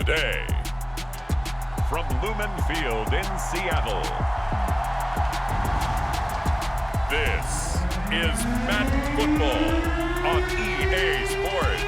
day. From Lumen Field in Seattle, this is Madden Football on EA Sports.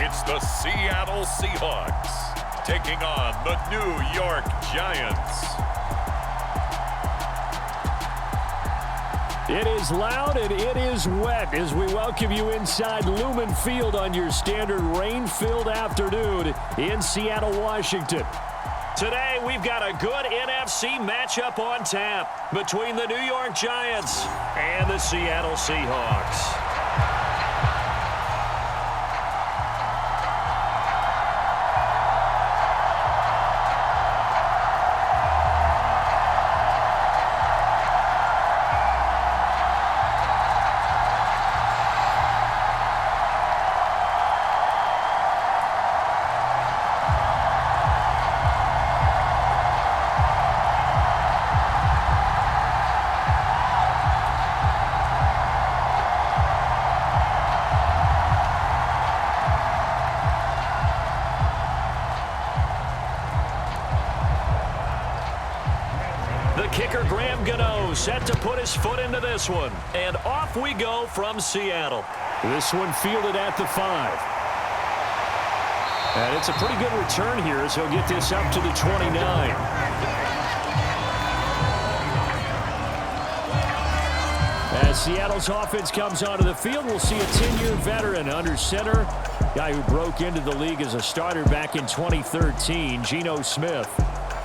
It's the Seattle Seahawks taking on the New York Giants. It is loud and it is wet as we welcome you inside Lumen Field on your standard rain-filled afternoon in Seattle, Washington. Today, we've got a good NFC matchup on tap between the New York Giants and the Seattle Seahawks. Kicker Geno set to put his foot into this one. And off we go from Seattle. This one fielded at the 5. And it's a pretty good return here as he'll get this up to the 29. As Seattle's offense comes onto the field, we'll see a 10-year veteran under center. Guy who broke into the league as a starter back in 2013, Geno Smith.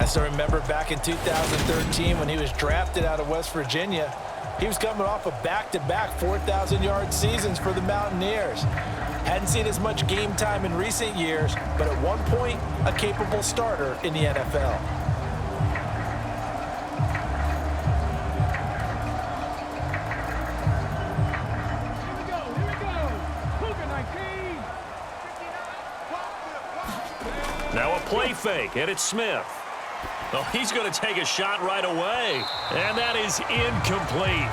I still remember back in 2013 when he was drafted out of West Virginia. He was coming off of back-to-back 4,000-yard seasons for the Mountaineers. Hadn't seen as much game time in recent years, but at one point, a capable starter in the NFL. Now a play fake, and it's Smith. Oh, he's going to take a shot right away. And that is incomplete.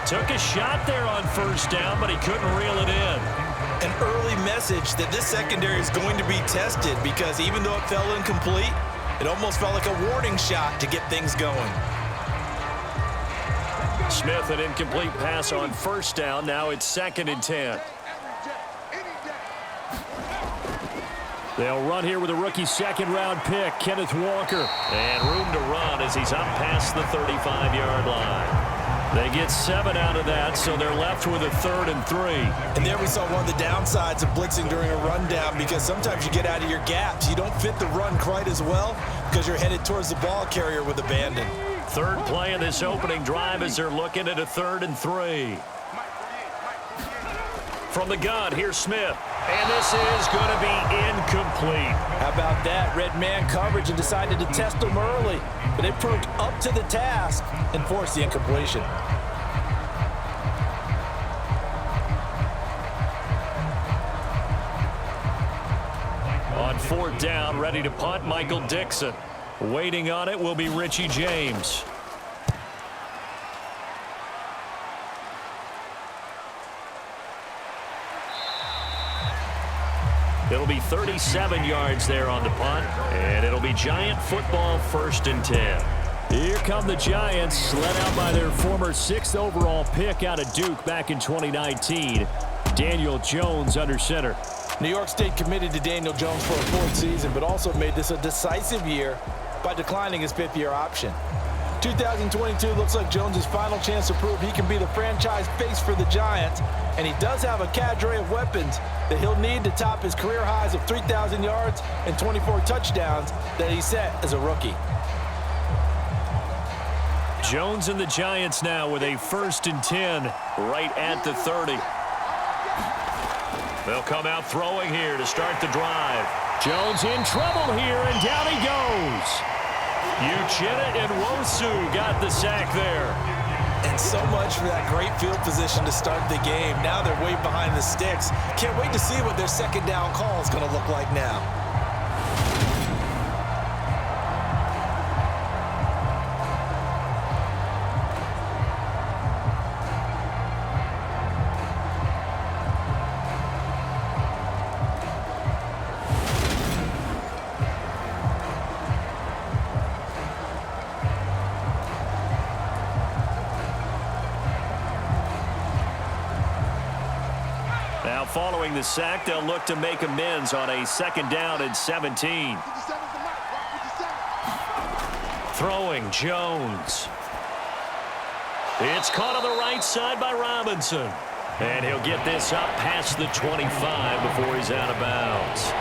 Took a shot there on first down, but he couldn't reel it in. An early message that this secondary is going to be tested because even though it fell incomplete, it almost felt like a warning shot to get things going. Smith, an incomplete pass on first down. Now it's 2nd and 10. They'll run here with a rookie second-round pick, Kenneth Walker. And room to run as he's up past the 35-yard line. They get 7 out of that, so they're left with a 3rd and 3. And there we saw one of the downsides of blitzing during a rundown because sometimes you get out of your gaps. You don't fit the run quite as well because you're headed towards the ball carrier with abandon. Third play of this opening drive as they're looking at a 3rd and 3. From the gun, here's Smith. And this is going to be incomplete. How about that? Red man coverage and decided to test them early. But they proved up to the task and forced the incompletion. On 4th down, ready to punt, Michael Dixon. Waiting on it will be Richie James. It'll be 37 yards there on the punt, and it'll be Giant football 1st and 10. Here come the Giants, led out by their former 6th overall pick out of Duke back in 2019, Daniel Jones under center. New York State committed to Daniel Jones for a 4th season, but also made this a decisive year by declining his 5th-year option. 2022 looks like Jones' final chance to prove he can be the franchise face for the Giants, and he does have a cadre of weapons that he'll need to top his career highs of 3,000 yards and 24 touchdowns that he set as a rookie. Jones and the Giants now with a 1st and 10 right at the 30. They'll come out throwing here to start the drive. Jones in trouble here, and down he goes. Uchenna and Wosu got the sack there. And so much for that great field position to start the game. Now they're way behind the sticks. Can't wait to see what their second down call is going to look like now. Now following the sack, they'll look to make amends on a second down and 17. Throwing Jones. It's caught on the right side by Robinson. And he'll get this up past the 25 before he's out of bounds.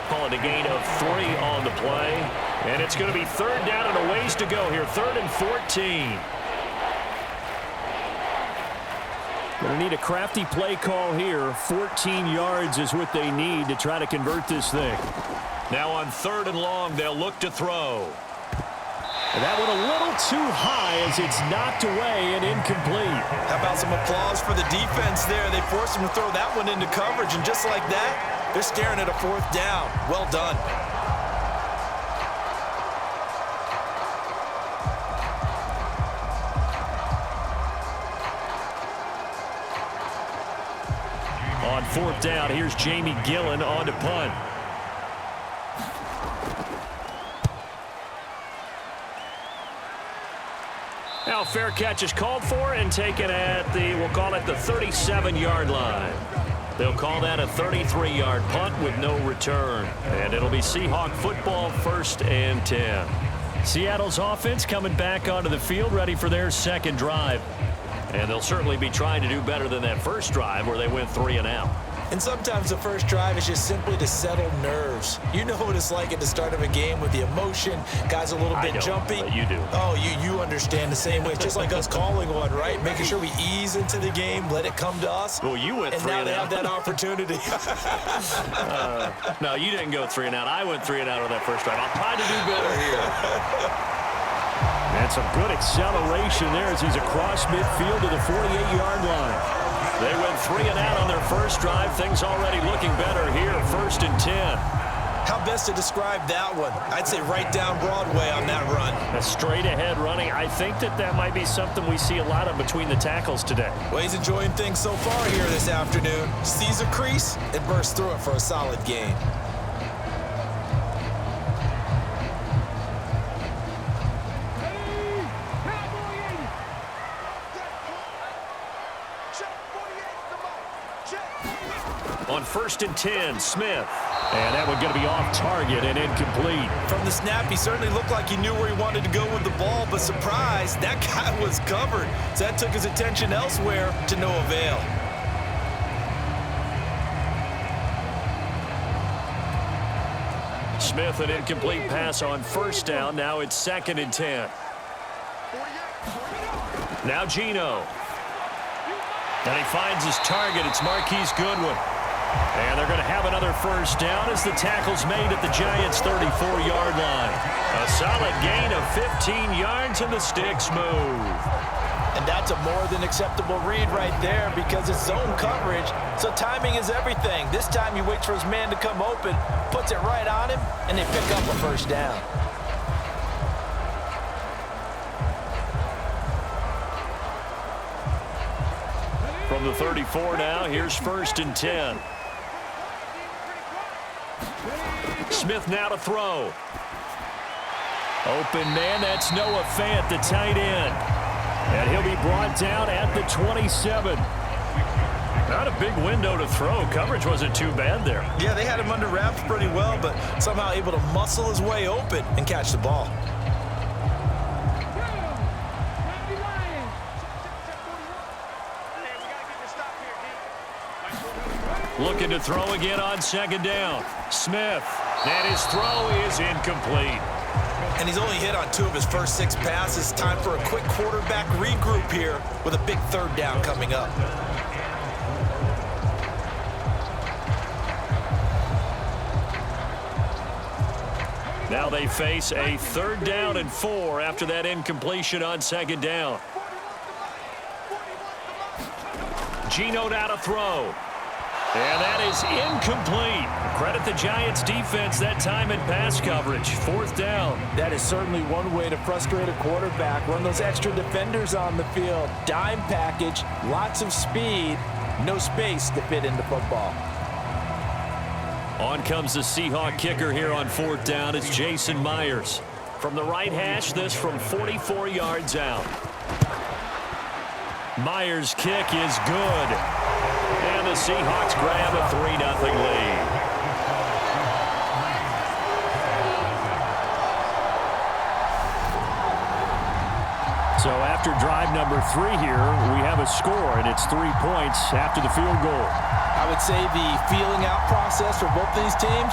Calling a gain of 3 on the play. And it's going to be third down and a ways to go here. 3rd and 14. Going to need a crafty play call here. 14 yards is what they need to try to convert this thing. Now on 3rd and long, they'll look to throw. And that one a little too high as it's knocked away and incomplete. How about some applause for the defense there? They forced him to throw that one into coverage, and just like that, they're staring at a 4th down. Well done. On 4th down, here's Jamie Gillen on to punt. Now fair catch is called for and taken at the, we'll call it the 37-yard line. They'll call that a 33-yard punt with no return. And it'll be Seahawk football, 1st and 10. Seattle's offense coming back onto the field, ready for their second drive. And they'll certainly be trying to do better than that first drive where they went 3 and out. And sometimes the first drive is just simply to settle nerves. You know what it's like at the start of a game with the emotion. Guys a little bit jumpy. But you do. Oh, you understand the same way. It's just like us calling one, right? Making sure we ease into the game, let it come to us. Well, you went 3 and out. And now they have that opportunity. No, you didn't go 3 and out. I went 3 and out on that first drive. I'll try to do better here. And some good acceleration there as he's across midfield to the 48-yard line. They went 3 and out on their first drive. Things already looking better here. 1st and 10. How best to describe that one? I'd say right down Broadway on that run. A straight ahead running. I think that might be something we see a lot of between the tackles today. Well, he's enjoying things so far here this afternoon. Sees a crease and bursts through it for a solid gain. On 1st and 10, Smith. And that one going to be off target and incomplete. From the snap, he certainly looked like he knew where he wanted to go with the ball, but surprise, that guy was covered. So that took his attention elsewhere to no avail. Smith, an incomplete pass on 1st down. Now it's 2nd and 10. Now Geno. And he finds his target. It's Marquise Goodwin. And they're going to have another 1st down as the tackle's made at the Giants' 34-yard line. A solid gain of 15 yards and the sticks move. And that's a more than acceptable read right there because it's zone coverage, so timing is everything. This time he waits for his man to come open, puts it right on him, and they pick up a 1st down. From the 34 now, here's 1st and 10. Smith now to throw. Open man, that's Noah Fant, the tight end. And he'll be brought down at the 27. Not a big window to throw. Coverage wasn't too bad there. Yeah, they had him under wraps pretty well, but somehow able to muscle his way open and catch the ball. Looking to throw again on 2nd down. Smith. And his throw is incomplete. And he's only hit on 2 of his first 6 passes. Time for a quick quarterback regroup here with a big 3rd down coming up. Now they face a 3rd down and 4 after that incompletion on 2nd down. Geno now to throw. And that is incomplete. Credit the Giants defense that time in pass coverage. 4th down. That is certainly one way to frustrate a quarterback. Run those extra defenders on the field. Dime package, lots of speed, no space to fit into football. On comes the Seahawk kicker here on 4th down. It's Jason Myers. From the right hash, this from 44 yards out. Myers' kick is good. And the Seahawks grab a 3-0 lead. So after drive number 3 here, we have a score, and it's 3 points after the field goal. I would say the feeling out process for both these teams,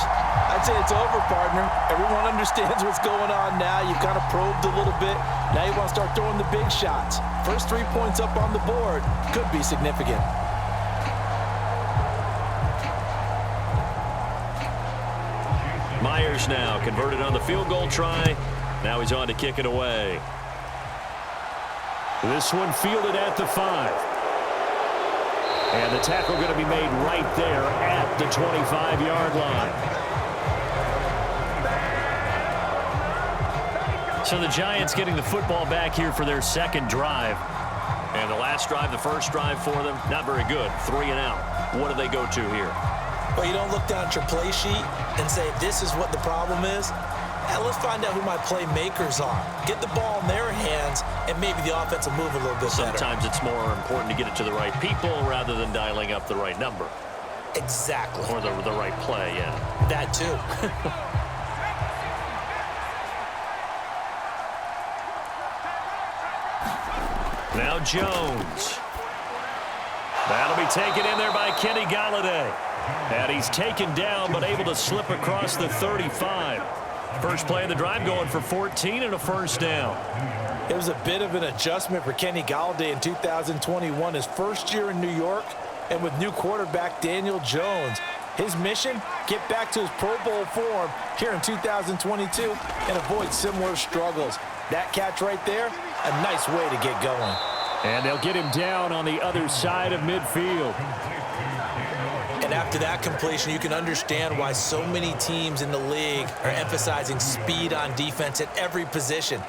I'd say it's over, partner. Everyone understands what's going on now. You've kind of probed a little bit. Now you want to start throwing the big shots. First 3 points up on the board could be significant. Myers now converted on the field goal try. Now he's on to kick it away. This one fielded at the 5. And the tackle going to be made right there at the 25-yard line. So the Giants getting the football back here for their second drive. And the last drive, the first drive for them, not very good. 3 and out. What do they go to here? Well, you don't look down at your play sheet and say, this is what the problem is. Now let's find out who my playmakers are. Get the ball in their hands, and maybe the offense will move a little bit better. Sometimes it's more important to get it to the right people rather than dialing up the right number. Exactly. Or the right play, yeah. That too. Now Jones. That'll be taken in there by Kenny Golladay. And he's taken down but able to slip across the 35. First play of the drive going for 14 and a first down. It was a bit of an adjustment for Kenny Golladay in 2021, his first year in New York, and with new quarterback Daniel Jones. His mission, get back to his Pro Bowl form here in 2022 and avoid similar struggles. That catch right there, a nice way to get going. And they'll get him down on the other side of midfield. And after that completion, you can understand why so many teams in the league are emphasizing speed on defense at every position.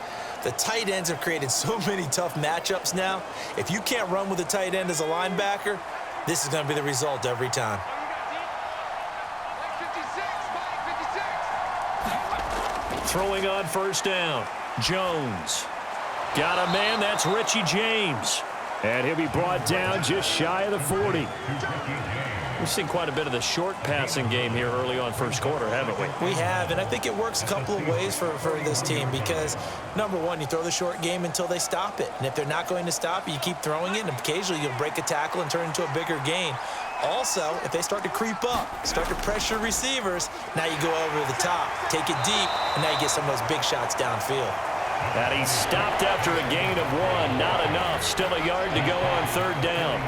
The tight ends have created so many tough matchups now. If you can't run with a tight end as a linebacker, this is going to be the result every time. Throwing on first down, Jones. Got a man, that's Richie James. And he'll be brought down just shy of the 40. We've seen quite a bit of the short passing game here early on first quarter, haven't we? We have, and I think it works a couple of ways for this team because, number one, you throw the short game until they stop it. And if they're not going to stop it, you keep throwing it, and occasionally you'll break a tackle and turn into a bigger gain. Also, if they start to creep up, start to pressure receivers, now you go over the top, take it deep, and now you get some of those big shots downfield. And he stopped after a gain of 1. Not enough. Still a yard to go on third down.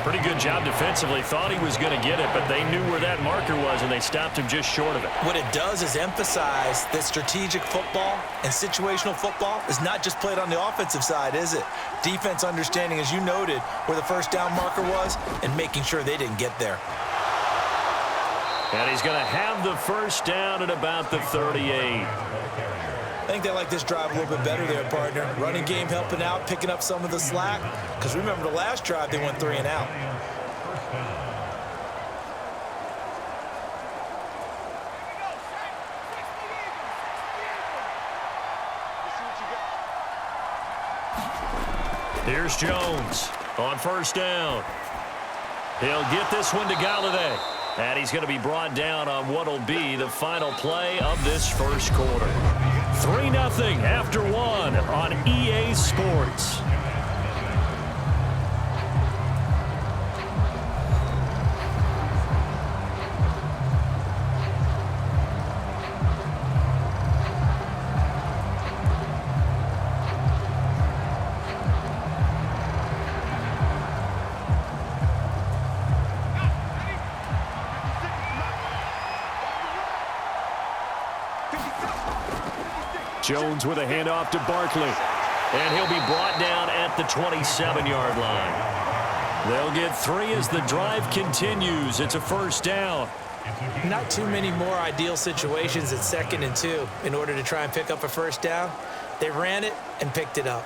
Pretty good job defensively. Thought he was going to get it, but they knew where that marker was, and they stopped him just short of it. What it does is emphasize that strategic football and situational football is not just played on the offensive side, is it? Defense understanding, as you noted, where the first down marker was and making sure they didn't get there. And he's going to have the first down at about the 38. I think they like this drive a little bit better there, partner. Running game helping out, picking up some of the slack. Because remember, the last drive, they went 3 and out. Here's Jones on first down. He'll get this one to Golladay. And he's going to be brought down on what will be the final play of this first quarter. 3-0 after 1 on EA Sports. Jones with a handoff to Barkley. And he'll be brought down at the 27-yard line. They'll get 3 as the drive continues. It's a first down. Not too many more ideal situations at 2nd and 2 in order to try and pick up a first down. They ran it and picked it up.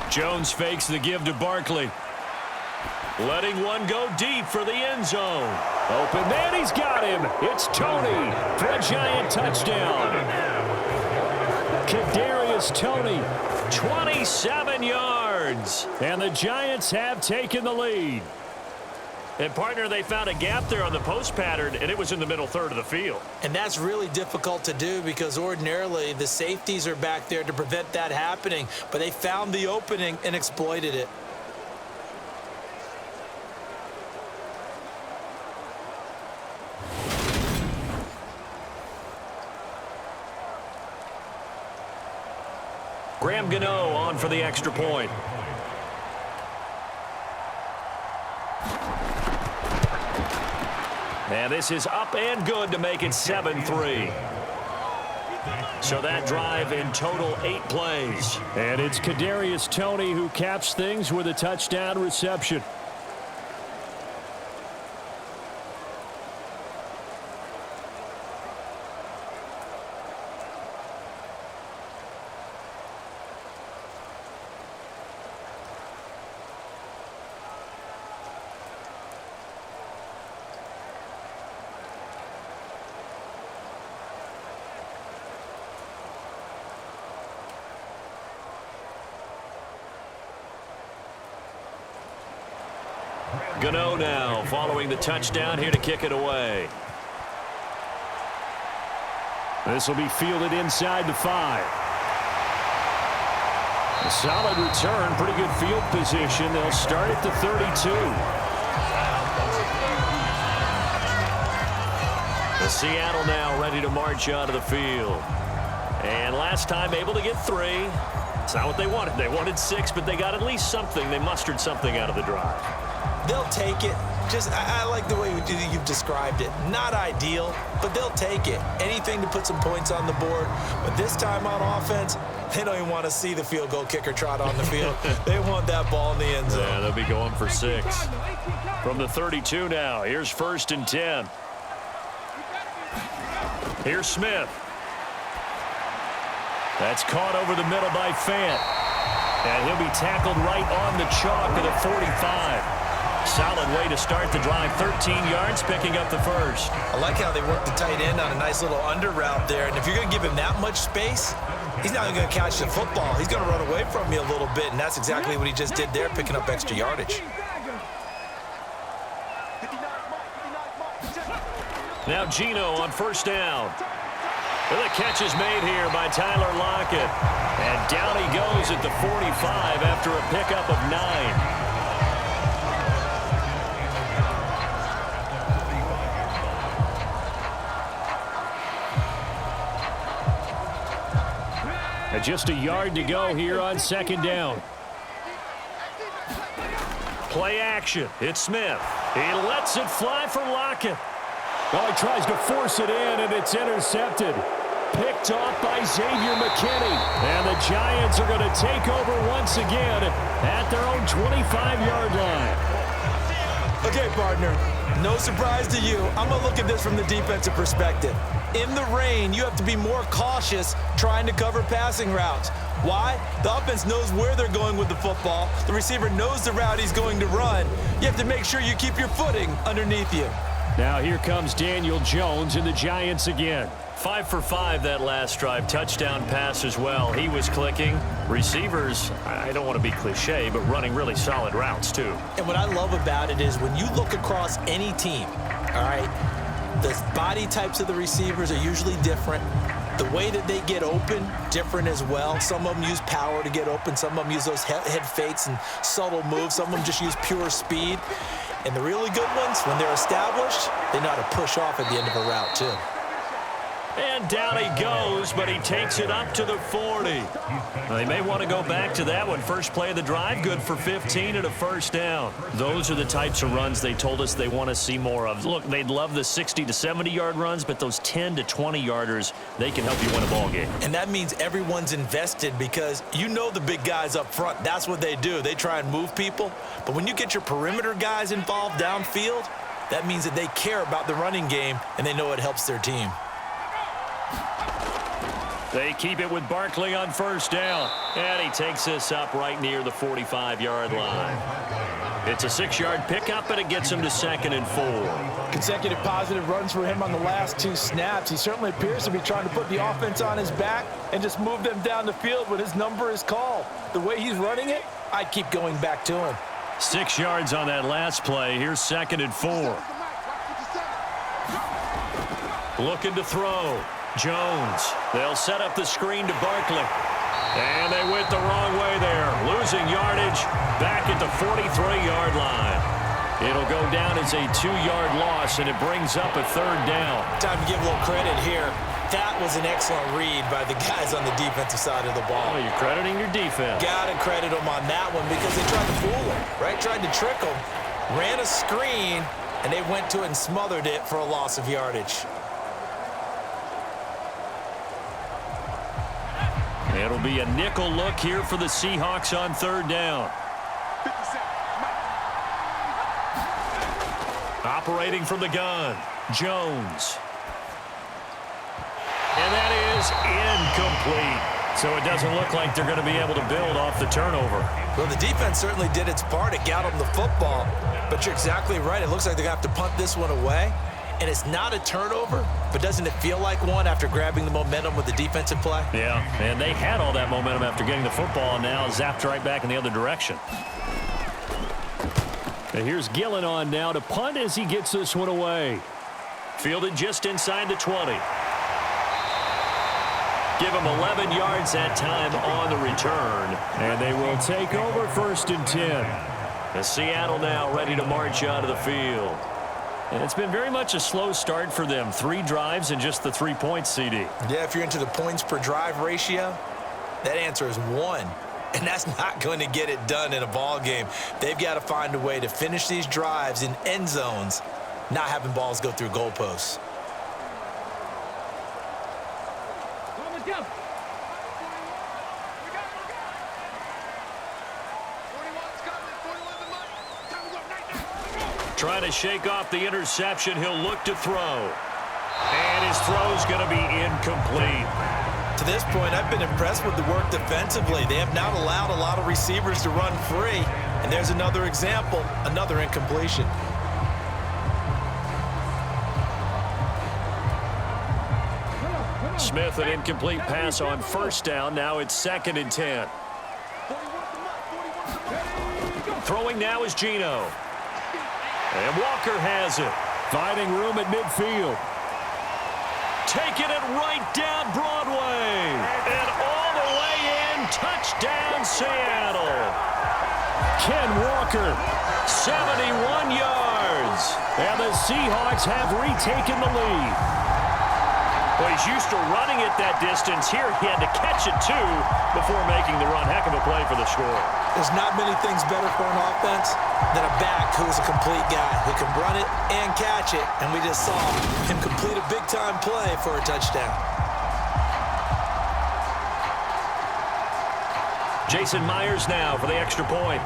Jones fakes the give to Barkley. Letting one go deep for the end zone. Open man, he's got him. It's Toney for a giant touchdown. Kadarius Toney, 27 yards. And the Giants have taken the lead. And, partner, they found a gap there on the post pattern, and it was in the middle third of the field. And that's really difficult to do because ordinarily the safeties are back there to prevent that happening. But they found the opening and exploited it. Geno on for the extra point. And this is up and good to make it 7-3. So that drive in total 8 plays. And it's Kadarius Toney who caps things with a touchdown reception. Geno now following the touchdown here to kick it away. This will be fielded inside the 5. A solid return, pretty good field position. They'll start at the 32. The Seattle now ready to march out of the field. And last time able to get 3. It's not what they wanted. They wanted 6, but they got at least something. They mustered something out of the drive. They'll take it. I like the way you've described it. Not ideal, but they'll take it. Anything to put some points on the board. But this time on offense, they don't even want to see the field goal kicker trot on the field. They want that ball in the end zone. Yeah, they'll be going for 6. From the 32 now, here's 1st and 10. Here's Smith. That's caught over the middle by Fant. And he'll be tackled right on the chalk at the 45. Solid way to start the drive. 13 yards, picking up the first. I like how they work the tight end on a nice little under route there. And if you're going to give him that much space, he's not going to catch the football. He's going to run away from you a little bit, and that's exactly what he just did there, picking up extra yardage. Now Geno on 1st down. Well, the catch is made here by Tyler Lockett. And down he goes at the 45 after a pickup of 9. Just a yard to go here on 2nd down. Play action. It's Smith. He lets it fly for Lockett. Oh, he tries to force it in, and it's intercepted. Picked off by Xavier McKinney. And the Giants are going to take over once again at their own 25-yard line. Okay, partner, no surprise to you. I'm going to look at this from the defensive perspective. In the rain, you have to be more cautious trying to cover passing routes. Why? The offense knows where they're going with the football. The receiver knows the route he's going to run. You have to make sure you keep your footing underneath you. Now here comes Daniel Jones and the Giants again. 5 for 5 that last drive. Touchdown pass as well. He was clicking. Receivers, I don't want to be cliche, but running really solid routes too. And what I love about it is when you look across any team, all right, the body types of the receivers are usually different. The way that they get open, different as well. Some of them use power to get open. Some of them use those head fakes and subtle moves. Some of them just use pure speed. And the really good ones, when they're established, they know how to push off at the end of a route too. And down he goes, but he takes it up to the 40. They may want to go back to that one. First play of the drive, good for 15 and a first down. Those are the types of runs they told us they want to see more of. Look, they'd love the 60 to 70-yard runs, but those 10 to 20-yarders, they can help you win a ball game. And that means everyone's invested because you know the big guys up front. That's what they do. They try and move people. But when you get your perimeter guys involved downfield, that means that they care about the running game and they know it helps their team. They keep it with Barkley on first down. And he takes this up right near the 45-yard line. It's a 6-yard pickup, and it gets him to 2nd and 4. Consecutive positive runs for him on the last 2 snaps. He certainly appears to be trying to put the offense on his back and just move them down the field when his number is called. The way he's running it, I'd keep going back to him. 6 yards on that last play. Here's 2nd and 4. Looking to throw. Jones. They'll set up the screen to Barkley. And they went the wrong way there. Losing yardage back at the 43-yard line. It'll go down as a 2-yard loss, and it brings up a 3rd down. Time to give a little credit here. That was an excellent read by the guys on the defensive side of the ball. Oh, you're crediting your defense. Got to credit them on that one because they tried to fool him, right? Tried to trick him. Ran a screen, and they went to it and smothered it for a loss of yardage. It'll be a nickel look here for the Seahawks on 3rd down. Operating from the gun, Jones. And that is incomplete. So it doesn't look like they're going to be able to build off the turnover. Well, the defense certainly did its part. It got them the football. But you're exactly right. It looks like they're going to have to punt this one away. And it's not a turnover, but doesn't it feel like one after grabbing the momentum with the defensive play? Yeah, and they had all that momentum after getting the football, and now zapped right back in the other direction. And here's Gillen on now to punt as he gets this one away. Fielded just inside the 20. Give him 11 yards that time on the return. And they will take over 1st and 10. And Seattle now ready to march out of the field. And it's been very much a slow start for them. 3 drives and just the 3 points, CD. Yeah, if you're into the points per drive ratio, that answer is 1. And that's not going to get it done in a ball game. They've got to find a way to finish these drives in end zones, not having balls go through goalposts. Trying to shake off the interception. He'll look to throw. And his throw's going to be incomplete. To this point, I've been impressed with the work defensively. They have not allowed a lot of receivers to run free. And there's another example, another incompletion. Smith, an incomplete pass on 1st down. Now it's 2nd and 10. Throwing now is Geno. And Walker has it. Finding room at midfield. Taking it right down Broadway. And all the way in. Touchdown, Seattle. Ken Walker, 71 yards. And the Seahawks have retaken the lead. Well, he's used to running it that distance. Here he had to catch it, too, before making the run. Heck of a play for the score. There's not many things better for an offense than a back who is a complete guy who can run it and catch it. And we just saw him complete a big-time play for a touchdown. Jason Myers now for the extra point.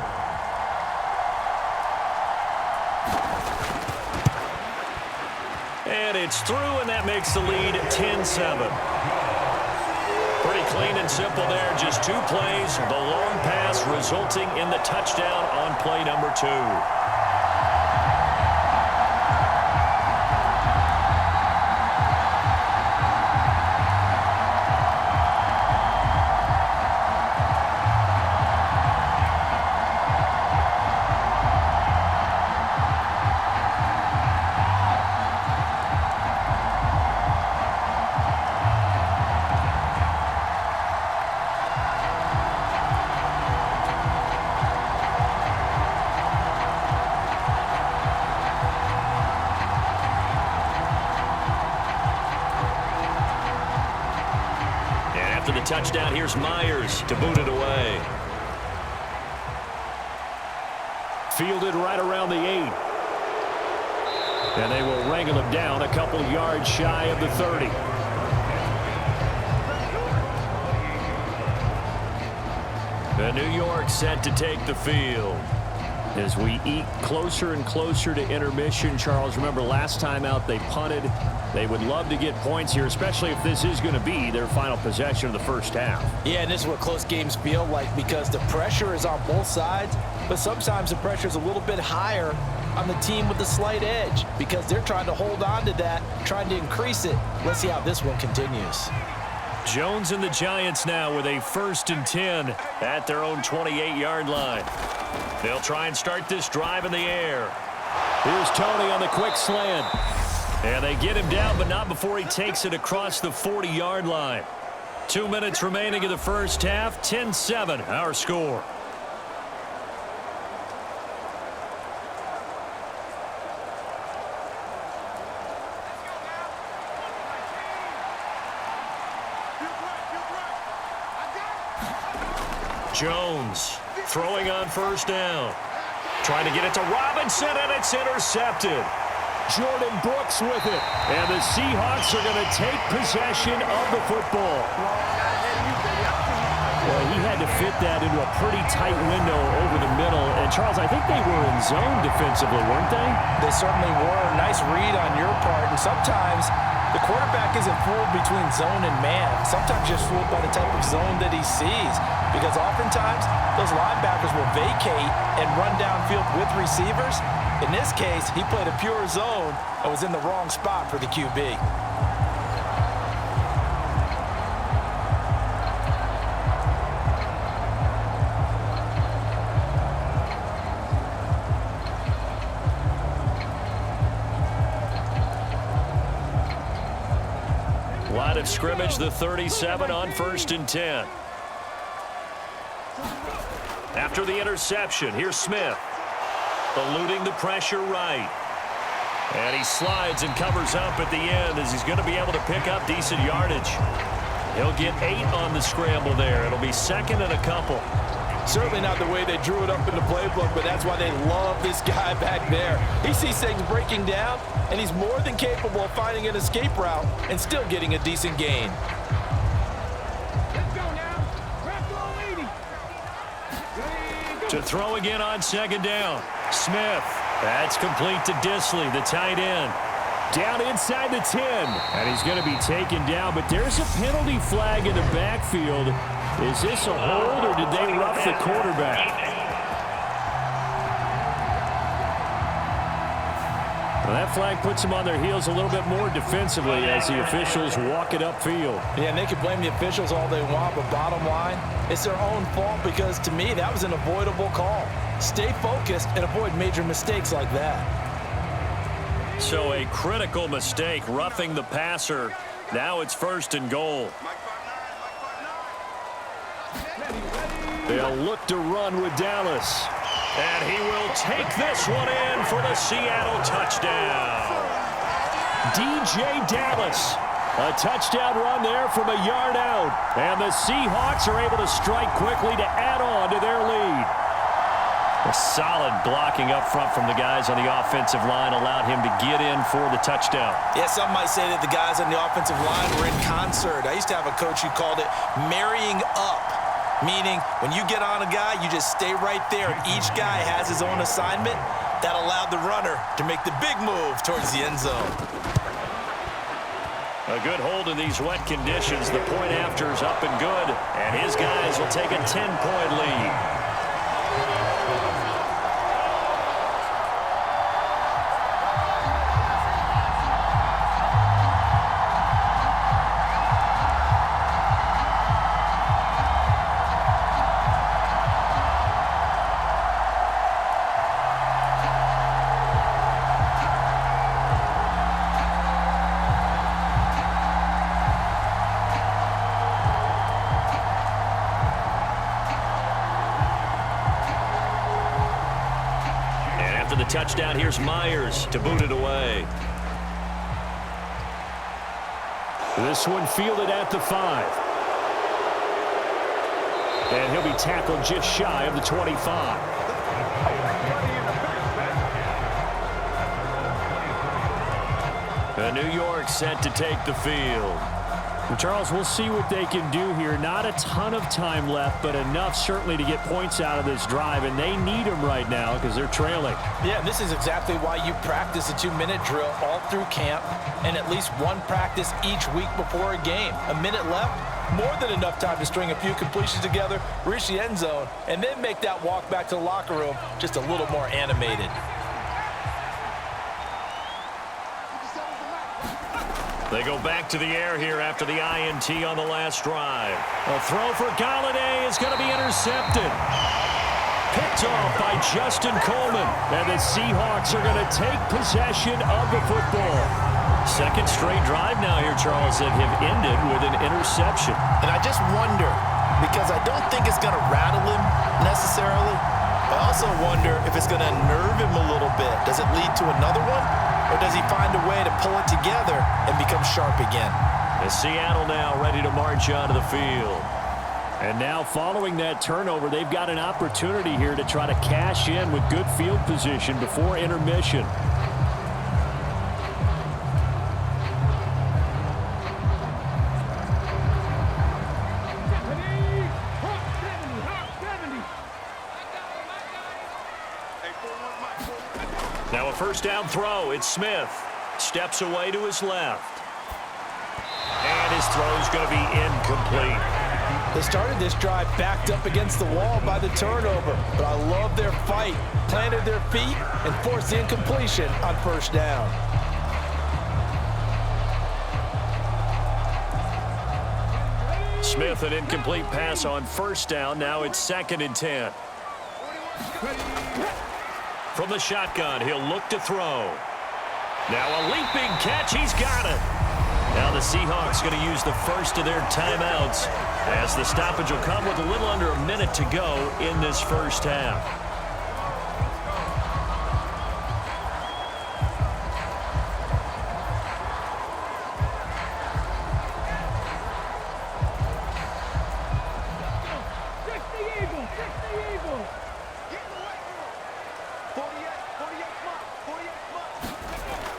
And it's through, and that makes the lead 10-7. Pretty clean and simple there. Just 2 plays. The long pass resulting in the touchdown on play number 2. touchdown, here's Myers to boot it away. Fielded right around the 8. And they will wrangle him down a couple yards shy of the 30. And New York set to take the field. As we eke closer and closer to intermission, Charles, remember last time out they punted. They would love to get points here, especially if this is going to be their final possession of the first half. Yeah, and this is what close games feel like because the pressure is on both sides, but sometimes the pressure is a little bit higher on the team with the slight edge because they're trying to hold on to that, trying to increase it. Let's see how this one continues. Jones and the Giants now with a 1st and 10 at their own 28-yard line. They'll try and start this drive in the air. Here's Toney on the quick slant. And they get him down, but not before he takes it across the 40-yard line. 2 minutes remaining in the first half. 10-7, our score. Jones throwing on 1st down. Trying to get it to Robinson, and it's intercepted. Jordan Brooks with it. And the Seahawks are going to take possession of the football. Well, he had to fit that into a pretty tight window over the middle. And, Charles, I think they were in zone defensively, weren't they? They certainly were. Nice read on your part. And sometimes the quarterback isn't fooled between zone and man. Sometimes just fooled by the type of zone that he sees. Because oftentimes, those linebackers will vacate and run downfield with receivers. In this case, he played a pure zone and was in the wrong spot for the QB. Line of scrimmage, the 37 on 1st and 10. After the interception, here's Smith. Eluding the pressure right. And he slides and covers up at the end as he's going to be able to pick up decent yardage. He'll get 8 on the scramble there. It'll be 2nd and a couple. Certainly not the way they drew it up in the playbook, but that's why they love this guy back there. He sees things breaking down, and he's more than capable of finding an escape route and still getting a decent gain. To throw again on 2nd down. Smith. That's complete to Disley, the tight end. Down inside the 10. And he's going to be taken down, but there's a penalty flag in the backfield. Is this a hold, or did they rough the quarterback? Well, that flag puts them on their heels a little bit more defensively as the officials walk it upfield. Yeah, and they can blame the officials all they want, but bottom line, it's their own fault because, to me, that was an avoidable call. Stay focused and avoid major mistakes like that. So a critical mistake, roughing the passer. Now it's 1st and goal. They'll look to run with Dallas. And he will take this one in for the Seattle touchdown. DJ Dallas. A touchdown run there from a yard out. And the Seahawks are able to strike quickly to add on to their lead. A solid blocking up front from the guys on the offensive line allowed him to get in for the touchdown. Yeah, some might say that the guys on the offensive line were in concert. I used to have a coach who called it marrying up. Meaning, when you get on a guy, you just stay right there, and each guy has his own assignment. That allowed the runner to make the big move towards the end zone. A good hold in these wet conditions. The point after is up and good, and his guys will take a 10-point lead. The touchdown, here's Myers to boot it away. This one fielded at the 5. And he'll be tackled just shy of the 25. And New York set to take the field. Well, Charles, we'll see what they can do here. Not a ton of time left, but enough certainly to get points out of this drive, and they need them right now because they're trailing. Yeah, this is exactly why you practice a 2-minute drill all through camp and at least one practice each week before a game. A minute left, more than enough time to string a few completions together, reach the end zone, and then make that walk back to the locker room just a little more animated. They go back to the air here after the INT on the last drive. A throw for Galladay is going to be intercepted. Picked off by Justin Coleman. And the Seahawks are going to take possession of the football. Second straight drive now here, Charles, that have ended with an interception. And I just wonder, because I don't think it's going to rattle him necessarily. I also wonder if it's going to nerve him a little bit. Does it lead to another one? Or does he find a way to pull it together and become sharp again? And Seattle now ready to march onto the field. And now following that turnover, they've got an opportunity here to try to cash in with good field position before intermission. Now a first down throw. It's Smith. Steps away to his left. And his throw's going to be incomplete. They started this drive backed up against the wall by the turnover, but I love their fight. Planted their feet and forced the incompletion on first down. Smith, an incomplete pass on first down. Now it's 2nd and 10. From the shotgun, he'll look to throw. Now a leaping catch. He's got it. Now the Seahawks going to use the first of their timeouts as the stoppage will come with a little under a minute to go in this first half.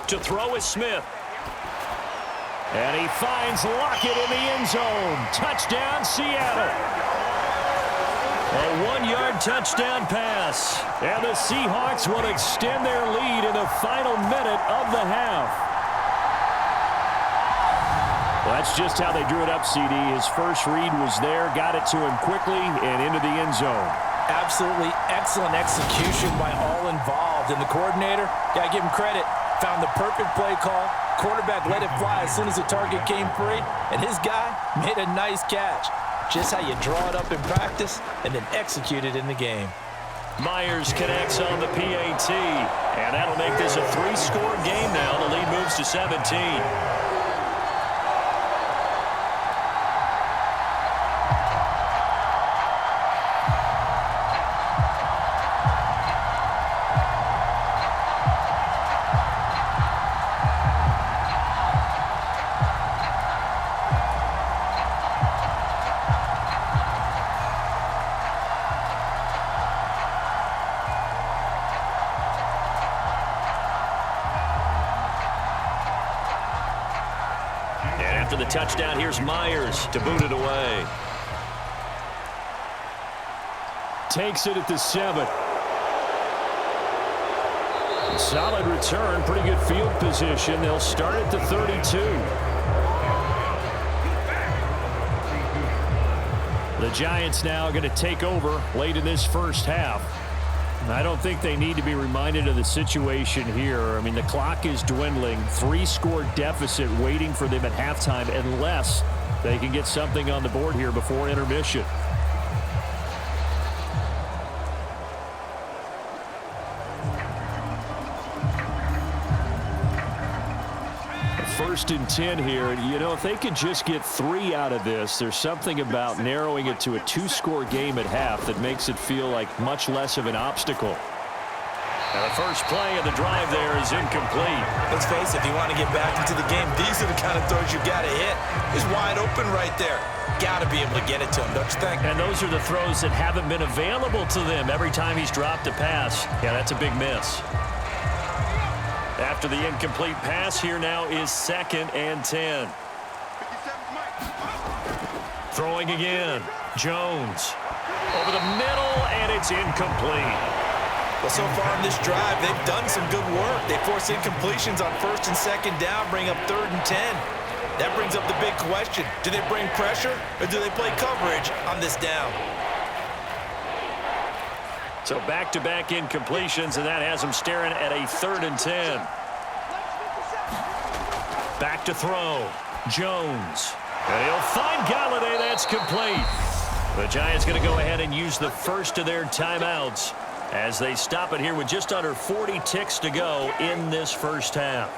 To throw is Smith. And he finds Lockett in the end zone. Touchdown, Seattle. A 1-yard touchdown pass. And the Seahawks will extend their lead in the final minute of the half. Well, that's just how they drew it up, CD. His first read was there, got it to him quickly, and into the end zone. Absolutely excellent execution by all involved. And the coordinator, got to give him credit, found the perfect play call. Quarterback let it fly as soon as the target came free, and his guy made a nice catch. Just how you draw it up in practice and then execute it in the game. Myers connects on the PAT, and that'll make this a 3-score game now. The lead moves to 17. After the touchdown, here's Myers to boot it away. Takes it at the 7. Solid return, pretty good field position. They'll start at the 32. The Giants now going to take over late in this first half. I don't think they need to be reminded of the situation here. I mean, the clock is dwindling. 3-score deficit waiting for them at halftime unless they can get something on the board here before intermission. First and 10 here. You know, if they could just get 3 out of this, there's something about narrowing it to a 2-score game at half that makes it feel like much less of an obstacle. And the first play of the drive there is incomplete. Let's face it, if you want to get back into the game, these are the kind of throws you got to hit. He's wide open right there. Got to be able to get it to him, don't you think? And those are the throws that haven't been available to them every time he's dropped a pass. Yeah, that's a big miss. After the incomplete pass, here now is 2nd and 10. Throwing again. Jones. Over the middle, and it's incomplete. Well, so far in this drive, they've done some good work. They force incompletions on 1st and 2nd down, bring up 3rd and 10. That brings up the big question. Do they bring pressure, or do they play coverage on this down? So back-to-back incompletions, and that has them staring at a 3rd and 10. Back to throw. Jones. And he'll find Galladay. That's complete. The Giants going to go ahead and use the first of their timeouts as they stop it here with just under 40 ticks to go in this first half.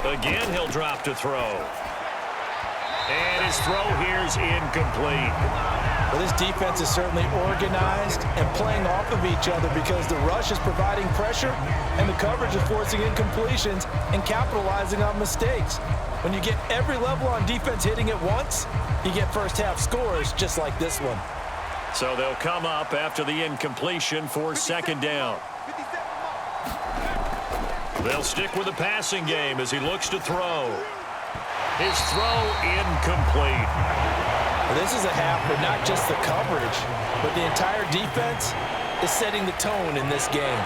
Again, he'll drop to throw. And his throw here is incomplete. Well, this defense is certainly organized and playing off of each other because the rush is providing pressure and the coverage is forcing incompletions and capitalizing on mistakes. When you get every level on defense hitting at once, you get first-half scores just like this one. So they'll come up after the incompletion for 2nd down. They'll stick with the passing game as he looks to throw. His throw incomplete. Well, this is a half where not just the coverage, but the entire defense is setting the tone in this game.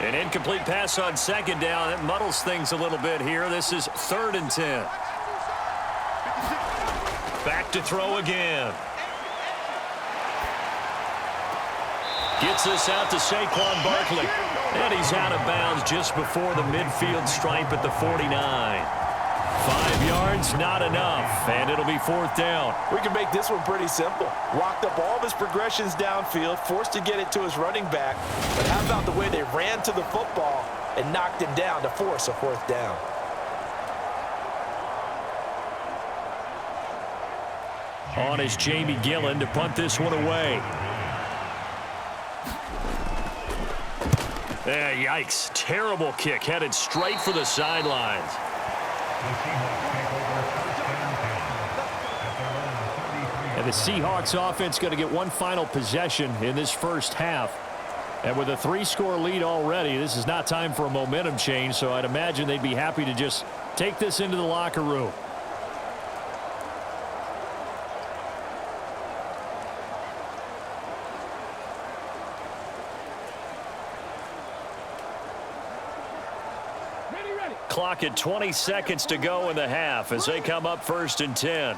An incomplete pass on 2nd down. It muddles things a little bit here. This is 3rd and 10. Back to throw again. Gets this out to Saquon Barkley. And he's out of bounds just before the midfield stripe at the 49. 5 yards, not enough, and it'll be 4th down. We can make this one pretty simple. Walked up all of his progressions downfield, forced to get it to his running back. But how about the way they ran to the football and knocked him down to force a 4th down? On is Jamie Gillen to punt this one away. Yikes. Terrible kick headed straight for the sidelines. And the Seahawks offense going to get one final possession in this first half. And with a 3-score lead already, this is not time for a momentum change, so I'd imagine they'd be happy to just take this into the locker room. Clock at 20 seconds to go in the half as they come up 1st and 10.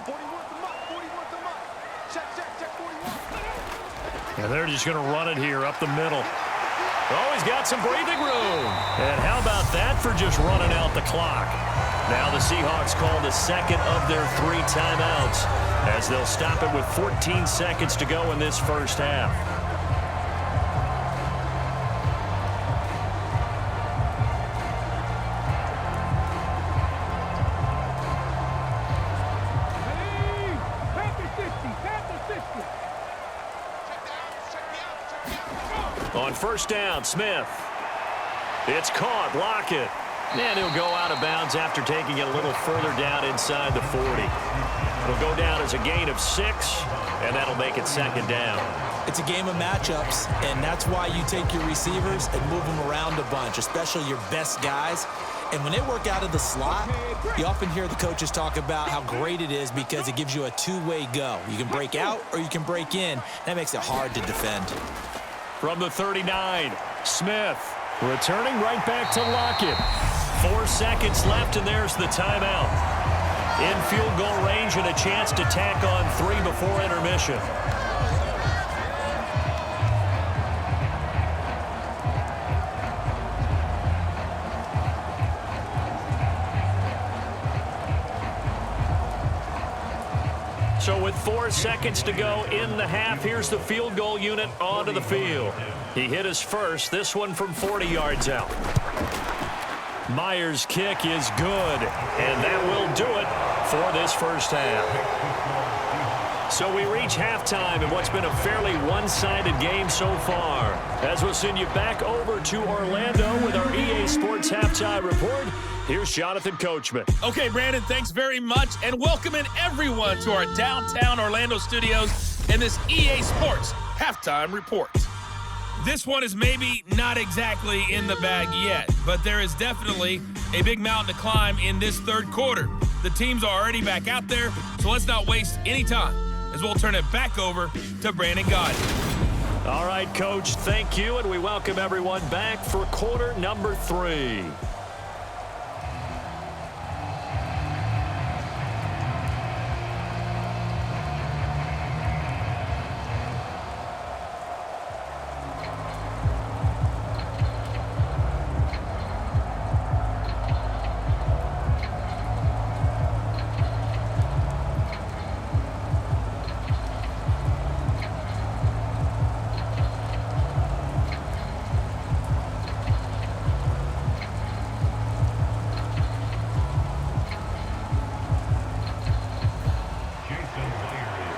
And they're just going to run it here up the middle. Oh, he's got some breathing room. And how about that for just running out the clock? Now the Seahawks call the 2nd of their 3 timeouts as they'll stop it with 14 seconds to go in this first half. On 1st down, Smith. It's caught. Lockett. And he'll go out of bounds after taking it a little further down inside the 40. It'll go down as a gain of 6, and that'll make it 2nd down. It's a game of matchups, and that's why you take your receivers and move them around a bunch, especially your best guys. And when they work out of the slot, you often hear the coaches talk about how great it is because it gives you a two-way go. You can break out or you can break in. That makes it hard to defend. From the 39, Smith returning right back to Lockett. 4 seconds left, and there's the timeout. In field goal range and a chance to tack on 3 before intermission. So with 4 seconds to go in the half, here's the field goal unit onto the field. He hit his first, this one from 40 yards out. Myers' kick is good, and that will do it for this first half. So we reach halftime in what's been a fairly one-sided game so far. As we'll send you back over to Orlando with our EA Sports Halftime Report, here's Jonathan Coachman. Okay, Brandon, thanks very much, and welcoming everyone to our downtown Orlando studios in this EA Sports Halftime Report. This one is maybe not exactly in the bag yet, but there is definitely a big mountain to climb in this third quarter. The teams are already back out there, so let's not waste any time as we'll turn it back over to Brandon Gaudin. All right, Coach, thank you, and we welcome everyone back for quarter number 3.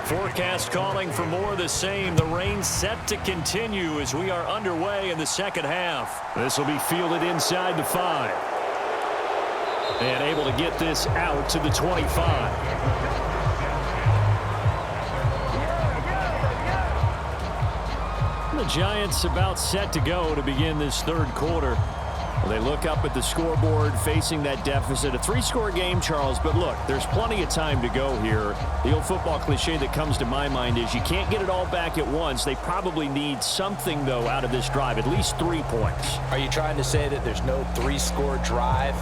Forecast calling for more of the same. The rain set to continue as we are underway in the second half. This will be fielded inside the 5. And able to get this out to the 25. The Giants about set to go to begin this third quarter. They look up at the scoreboard facing that deficit. A 3-score game, Charles, but look, there's plenty of time to go here. The old football cliche that comes to my mind is you can't get it all back at once. They probably need something, though, out of this drive, at least 3 points. Are you trying to say that there's no 3-score drive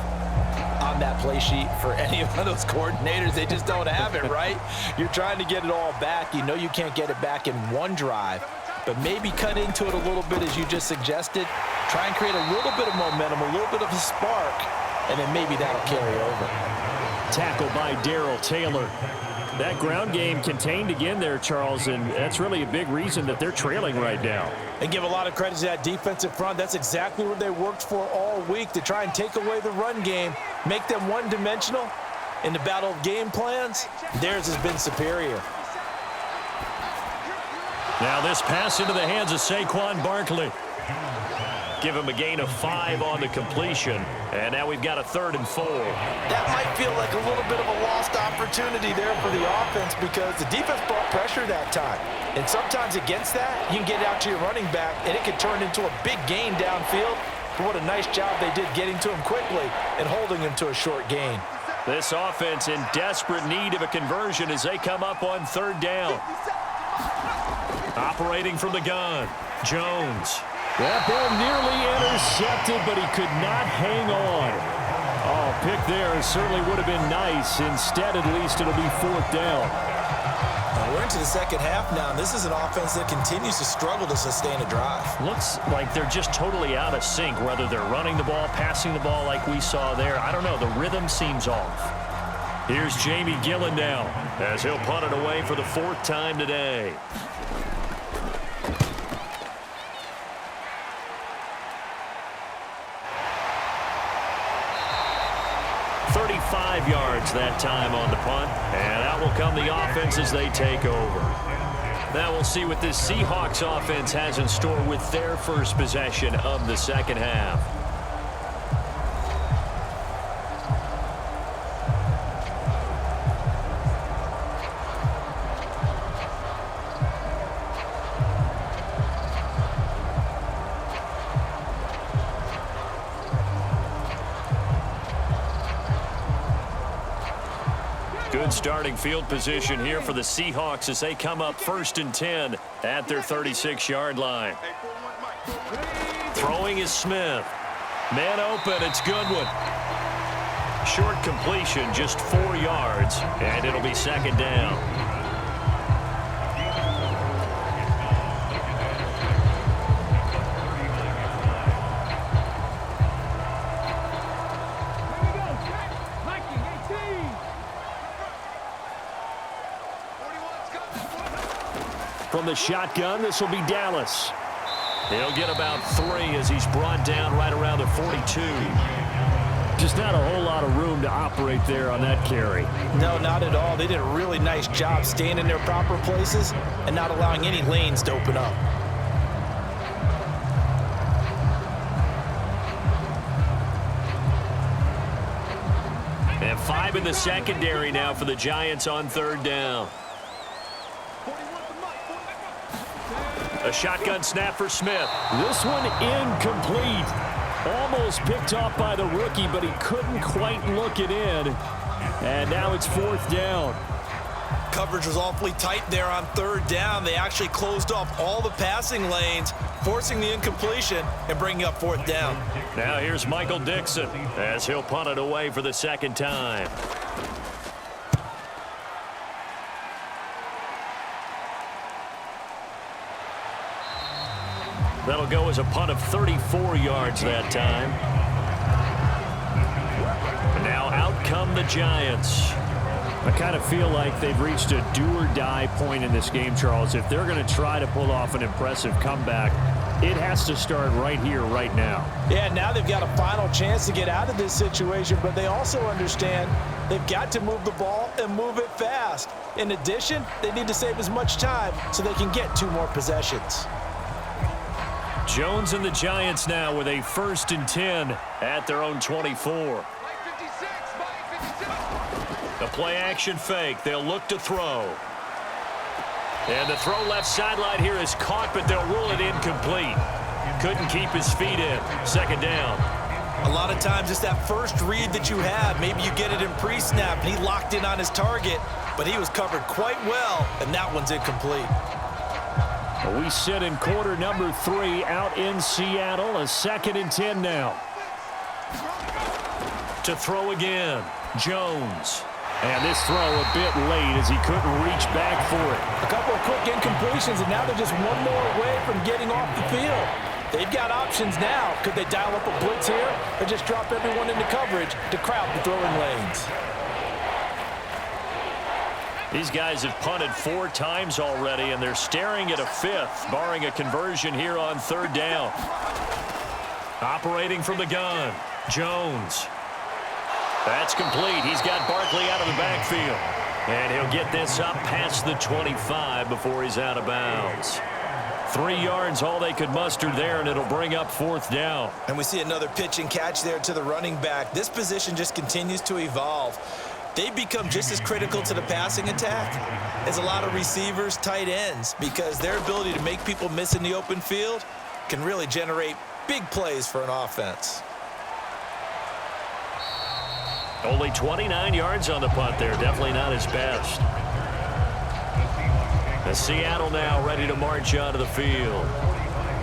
on that play sheet for any of those coordinators? They just don't have it, right? You're trying to get it all back. You know you can't get it back in one drive, but maybe cut into it a little bit as you just suggested. Try and create a little bit of momentum, a little bit of a spark, and then maybe that'll carry over. Tackle by Darrell Taylor. That ground game contained again there, Charles, and that's really a big reason that they're trailing right now. And give a lot of credit to that defensive front. That's exactly what they worked for all week, to try and take away the run game, make them one-dimensional in the battle of game plans. Theirs has been superior. Now this pass into the hands of Saquon Barkley. Give him a gain of 5 on the completion. And now we've got a 3rd and 4. That might feel like a little bit of a lost opportunity there for the offense because the defense brought pressure that time. And sometimes against that, you can get out to your running back, and it can turn into a big gain downfield. But what a nice job they did getting to him quickly and holding him to a short gain. This offense in desperate need of a conversion as they come up on 3rd down. Operating from the gun, Jones. That ball nearly intercepted, but he could not hang on. Oh, pick there certainly would have been nice. Instead, at least, it'll be 4th down. We're into the second half now, and this is an offense that continues to struggle to sustain a drive. Looks like they're just totally out of sync, whether they're running the ball, passing the ball like we saw there. I don't know. The rhythm seems off. Here's Jamie Gillen now as he'll punt it away for the 4th time today. 35 yards that time on the punt, and out will come the offense as they take over. Now we'll see what this Seahawks offense has in store with their first possession of the second half. Good starting field position here for the Seahawks as they come up 1st and 10 at their 36-yard line. Throwing is Smith. Man open, it's Goodwin. Short completion, just 4 yards, and it'll be 2nd down. From the shotgun, this will be Dallas. He'll get about 3 as he's brought down right around the 42. Just not a whole lot of room to operate there on that carry. No, not at all. They did a really nice job staying in their proper places and not allowing any lanes to open up. And 5 in the secondary now for the Giants on 3rd down. A shotgun snap for Smith. This one incomplete. Almost picked off by the rookie, but he couldn't quite look it in. And now it's 4th down. Coverage was awfully tight there on 3rd down. They actually closed off all the passing lanes, forcing the incompletion and bringing up 4th down. Now here's Michael Dixon as he'll punt it away for the 2nd time. That'll go as a punt of 34 yards that time. And now out come the Giants. I kind of feel like they've reached a do-or-die point in this game, Charles. If they're going to try to pull off an impressive comeback, it has to start right here, right now. Yeah, now they've got a final chance to get out of this situation, but they also understand they've got to move the ball and move it fast. In addition, they need to save as much time so they can get 2 more possessions. Jones and the Giants now with a 1st and 10 at their own 24. The play action fake. They'll look to throw. And the throw left sideline here is caught, but they'll rule it incomplete. Couldn't keep his feet in. 2nd down. A lot of times it's that first read that you have. Maybe you get it in pre-snap and he locked in on his target, but he was covered quite well, and that one's incomplete. We sit in quarter number 3 out in Seattle. A 2nd and 10 now. To throw again, Jones. And this throw a bit late as he couldn't reach back for it. A couple of quick incompletions, and now they're just 1 more away from getting off the field. They've got options now. Could they dial up a blitz here or just drop everyone into coverage to crowd the throwing lanes? These guys have punted 4 times already, and they're staring at a 5th, barring a conversion here on 3rd down. Operating from the gun, Jones. That's complete. He's got Barkley out of the backfield. And he'll get this up past the 25 before he's out of bounds. 3 yards, all they could muster there, and it'll bring up 4th down. And we see another pitch and catch there to the running back. This position just continues to evolve. They've become just as critical to the passing attack as a lot of receivers, tight ends, because their ability to make people miss in the open field can really generate big plays for an offense. Only 29 yards on the punt there. Definitely not his best. And Seattle now ready to march onto the field.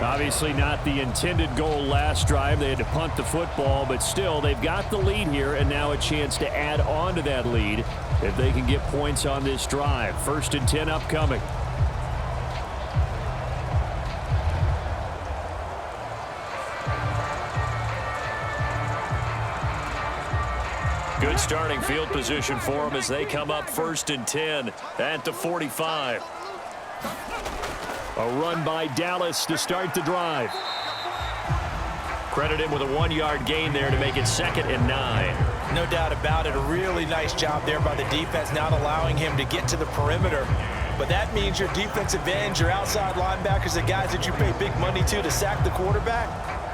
Obviously not the intended goal last drive. They had to punt the football, but still they've got the lead here and now a chance to add on to that lead if they can get points on this drive. 1st and 10 upcoming. Good starting field position for them as they come up 1st and 10 at the 45. A run by Dallas to start the drive. Credit him with a 1-yard gain there to make it 2nd and 9. No doubt about it. A really nice job there by the defense, not allowing him to get to the perimeter. But that means your defensive ends, your outside linebackers, the guys that you pay big money to sack the quarterback,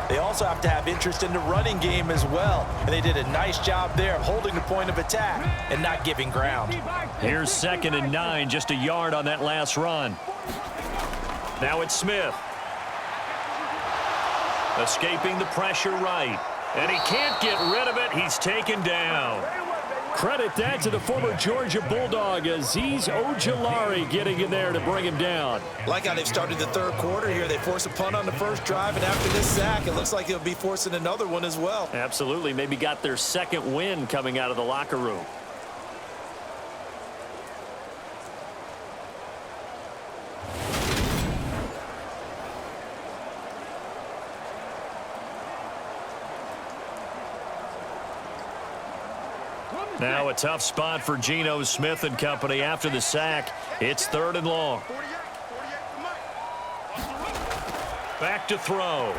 they also have to have interest in the running game as well. And they did a nice job there of holding the point of attack and not giving ground. Here's 2nd and 9, just a yard on that last run. Now it's Smith. Escaping the pressure right. And he can't get rid of it. He's taken down. Credit that to the former Georgia Bulldog, Azeez Ojulari getting in there to bring him down. Like how they've started the 3rd quarter here. They force a punt on the 1st drive, and after this sack, it looks like they'll be forcing another one as well. Absolutely. Maybe got their 2nd win coming out of the locker room. Now a tough spot for Geno Smith and company after the sack. It's 3rd and long. Back to throw.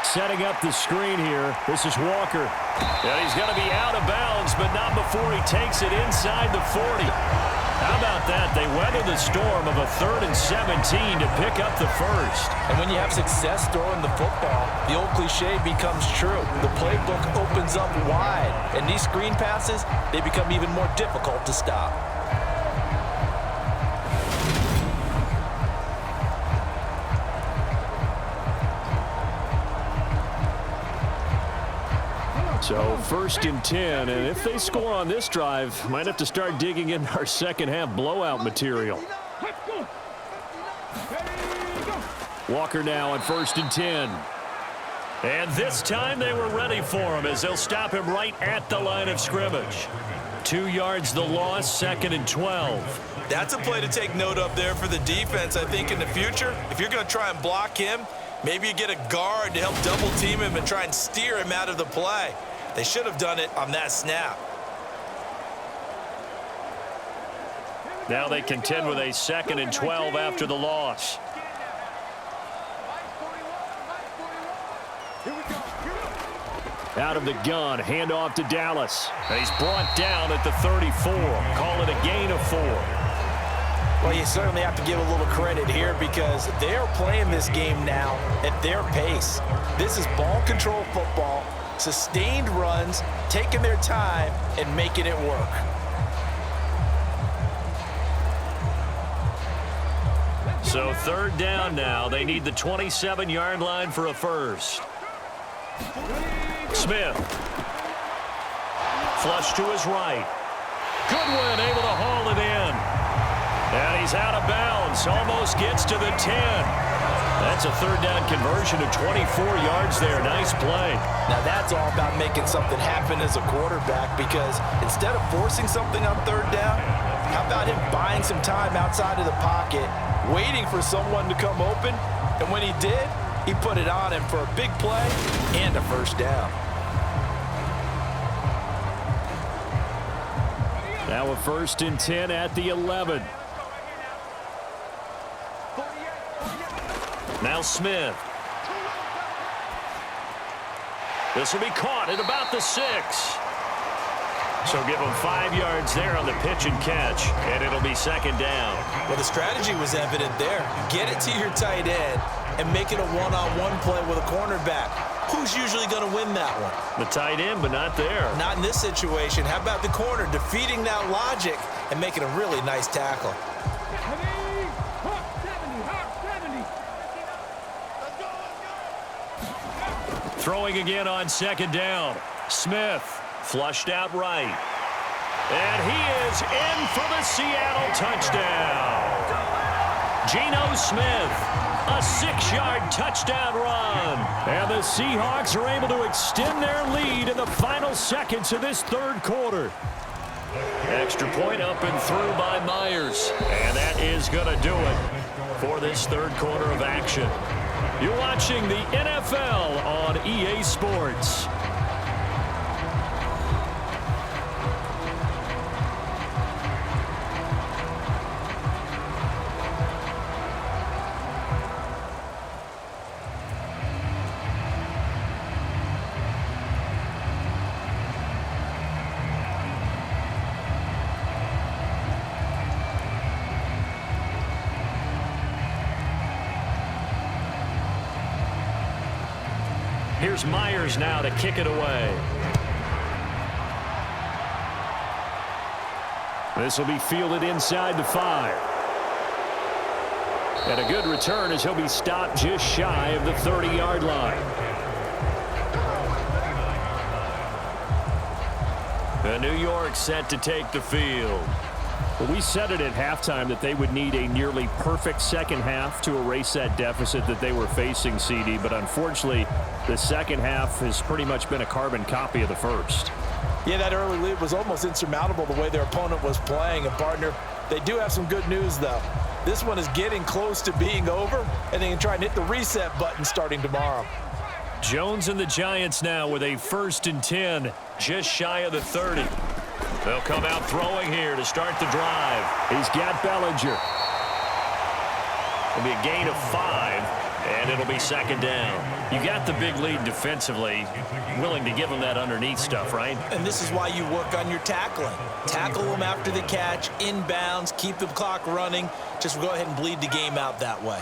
Setting up the screen here. This is Walker. And he's going to be out of bounds, but not before he takes it inside the 40. How about that? They weathered the storm of a 3rd and 17 to pick up the first. And when you have success throwing the football, the old cliche becomes true. The playbook opens up wide, and these screen passes, they become even more difficult to stop. So 1st and 10, and if they score on this drive, might have to start digging in our second half blowout material. Walker now on 1st and 10. And this time they were ready for him as they'll stop him right at the line of scrimmage. 2 yards the loss, 2nd and 12. That's a play to take note of there for the defense, I think, in the future. If you're going to try and block him, maybe you get a guard to help double team him and try and steer him out of the play. They should have done it on that snap. Now they contend with a 2nd and 12 after the loss. Out of the gun, handoff to Dallas. And he's brought down at the 34. Call it a gain of 4. Well, you certainly have to give a little credit here because they're playing this game now at their pace. This is ball control football, sustained runs, taking their time and making it work. So 3rd down now. They need the 27-yard line for a first. Smith. Flush to his right. Goodwin able to haul it in. And he's out of bounds. Almost gets to the 10. That's a 3rd down conversion of 24 yards there. Nice play. Now that's all about making something happen as a quarterback because instead of forcing something on 3rd down, how about him buying some time outside of the pocket, waiting for someone to come open, and when he did, he put it on him for a big play and a 1st down. Now a 1st and 10 at the 11. Now Smith. This will be caught at about the 6. So give him 5 yards there on the pitch and catch, and it'll be 2nd down. Well, the strategy was evident there. Get it to your tight end and make it a one-on-one play with a cornerback. Who's usually going to win that one? The tight end, but not there. Not in this situation. How about the corner defeating that logic and making a really nice tackle? Throwing again on 2nd down. Smith flushed out right. And he is in for the Seattle touchdown. Geno Smith, a 6-yard touchdown run. And the Seahawks are able to extend their lead in the final seconds of this 3rd quarter. Extra point up and through by Myers. And that is going to do it for this 3rd quarter of action. You're watching the NFL on EA Sports. Here's Myers now to kick it away. This will be fielded inside the 5. And a good return as he'll be stopped just shy of the 30-yard line. The New York set to take the field. Well, we said it at halftime that they would need a nearly perfect second half to erase that deficit that they were facing, CD, but unfortunately, the second half has pretty much been a carbon copy of the first. Yeah, that early lead was almost insurmountable the way their opponent was playing. And, partner, they do have some good news, though. This one is getting close to being over, and they can try and hit the reset button starting tomorrow. Jones and the Giants now with a 1st and 10, just shy of the 30. They'll come out throwing here to start the drive. He's got Bellinger. It'll be a gain of 5. And it'll be second down. You got the big lead defensively, willing to give them that underneath stuff, right? And this is why you work on your tackling. Tackle them after the catch, inbounds, keep the clock running. Just go ahead and bleed the game out that way.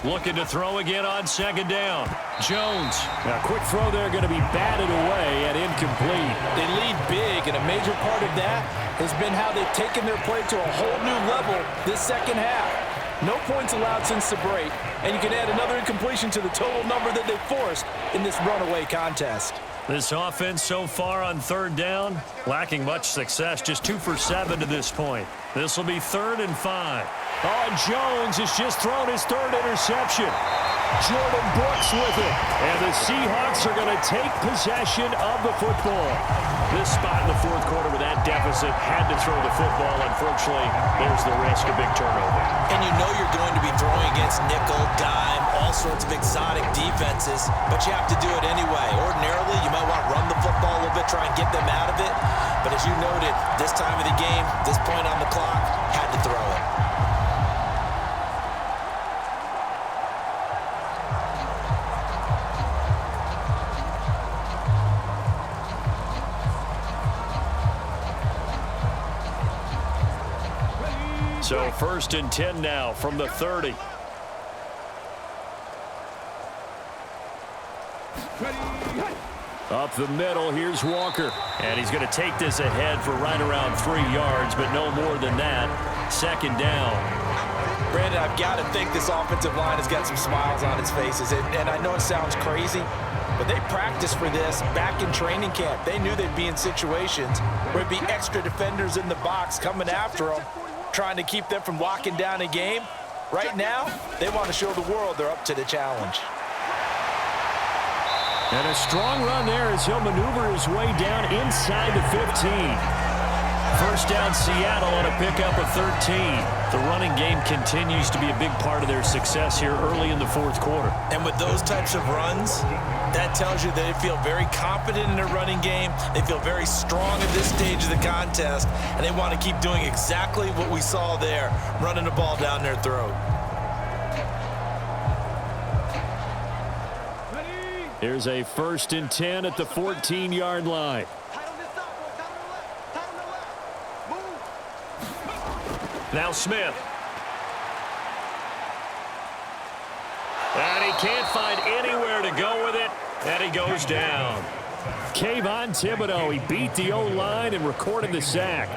Looking to throw again on second down. Jones. Now, quick throw there, going to be batted away and incomplete. They lead big, and a major part of that has been how they've taken their play to a whole new level this second half. No points allowed since the break, and you can add another incompletion to the total number that they forced in this runaway contest. This offense so far on third down, lacking much success, just 2 for 7 to this point. This will be 3rd and 5. Oh, Jones has just thrown his 3rd interception. Jordan Brooks with it. And the Seahawks are going to take possession of the football. This spot in the 4th quarter with that deficit, had to throw the football. Unfortunately, there's the risk of big turnover. And you know you're going to be throwing against nickel, dime, all sorts of exotic defenses, but you have to do it anyway. Ordinarily, you might want to run the football a little bit, try and get them out of it. But as you noted, this time of the game, this point on the clock, had to throw it. So 1st and 10 now from the 30. Up the middle, here's Walker. And he's going to take this ahead for right around 3 yards, but no more than that. 2nd down. Brandon, I've got to think this offensive line has got some smiles on its faces. And I know it sounds crazy, but they practiced for this back in training camp. They knew they'd be in situations where it'd be extra defenders in the box coming after them, trying to keep them from locking down a game. Right now, they want to show the world they're up to the challenge. And a strong run there as he'll maneuver his way down inside the 15. 1st down Seattle on a pickup of 13. The running game continues to be a big part of their success here early in the 4th quarter. And with those types of runs, that tells you they feel very confident in their running game. They feel very strong at this stage of the contest, and they want to keep doing exactly what we saw there, running the ball down their throat. Here's a 1st and 10 at the 14-yard line. Now Smith. And he can't find anywhere to go with it, and he goes down. Kayvon Thibodeaux, he beat the O-line and recorded the sack.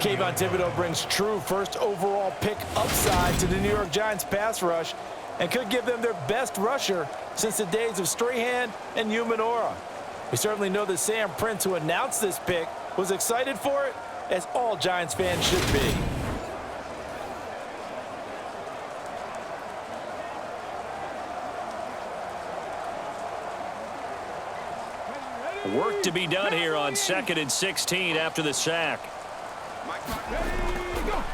Kayvon Thibodeaux brings true 1st overall pick upside to the New York Giants pass rush and could give them their best rusher since the days of Strahan and Umanora. We certainly know that Sam Prince, who announced this pick, was excited for it, as all Giants fans should be. Work to be done here on 2nd and 16 after the sack.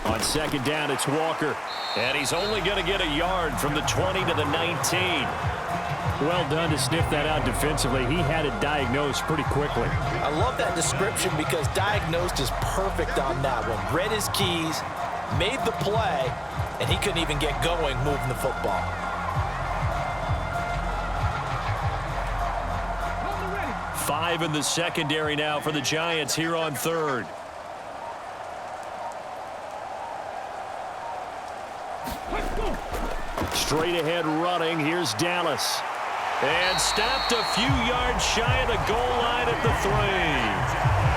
On 2nd down, it's Walker. And he's only going to get a yard from the 20 to the 19. Well done to sniff that out defensively. He had it diagnosed pretty quickly. I love that description because diagnosed is perfect on that one. Read his keys, made the play, and he couldn't even get going moving the football. Five in the secondary now for the Giants here on 3rd. Straight ahead running. Here's Dallas. And stopped a few yards shy of the goal line at the 3.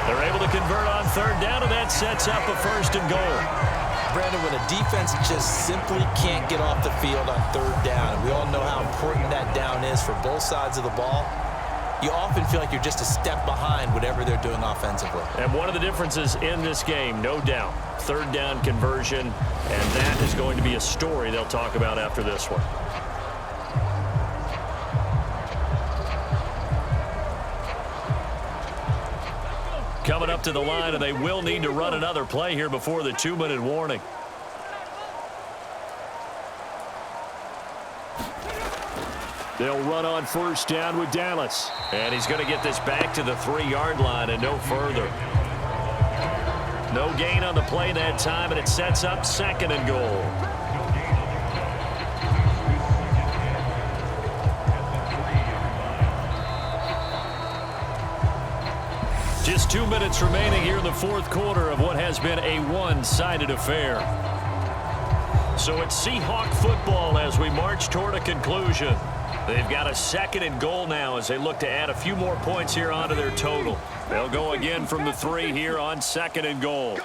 They're able to convert on 3rd down, and that sets up a 1st and goal. Brandon, when a defense just simply can't get off the field on 3rd down, and we all know how important that down is for both sides of the ball, you often feel like you're just a step behind whatever they're doing offensively. And one of the differences in this game, no doubt, 3rd down conversion, and that is going to be a story they'll talk about after this one. Coming up to the line, and they will need to run another play here before the 2-minute warning. They'll run on 1st down with Dallas. And he's going to get this back to the 3-yard line and no further. No gain on the play that time, and it sets up 2nd and goal. Just 2 minutes remaining here in the 4th quarter of what has been a one-sided affair. So it's Seahawk football as we march toward a conclusion. They've got a 2nd and goal now as they look to add a few more points here onto their total. They'll go again from the 3 here on 2nd and goal.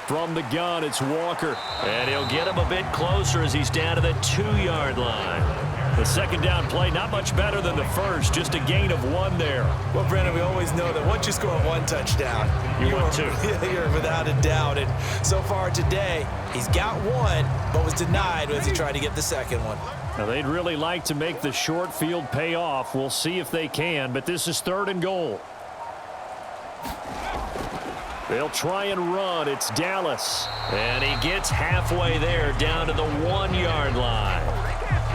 From the gun, it's Walker. And he'll get him a bit closer as he's down to the 2-yard line. The 2nd down play, not much better than the first, just a gain of 1 there. Well, Brandon, we always know that once you score 1 touchdown, you want 2. You're without a doubt. And so far today, he's got 1, but was denied as he tried to get the 2nd one. Now, they'd really like to make the short field pay off. We'll see if they can, but this is 3rd and goal. They'll try and run. It's Dallas. And he gets halfway there, down to the 1-yard line.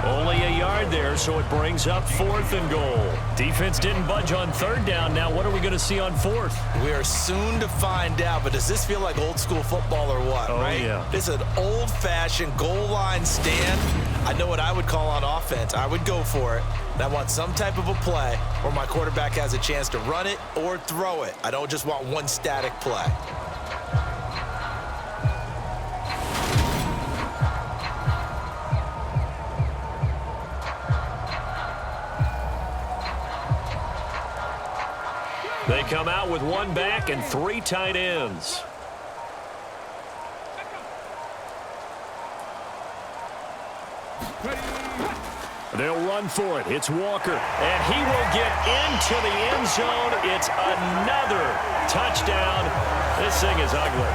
Only a yard there, so it brings up 4th and goal. Defense didn't budge on 3rd down. Now what are we going to see on 4th? We are soon to find out, but does this feel like old school football or what, right? Yeah. This is an old-fashioned goal line stand. I know what I would call on offense. I would go for it. And I want some type of a play where my quarterback has a chance to run it or throw it. I don't just want one static play. They come out with 1 back and 3 tight ends. They'll run for it. It's Walker. And he will get into the end zone. It's another touchdown. This thing is ugly.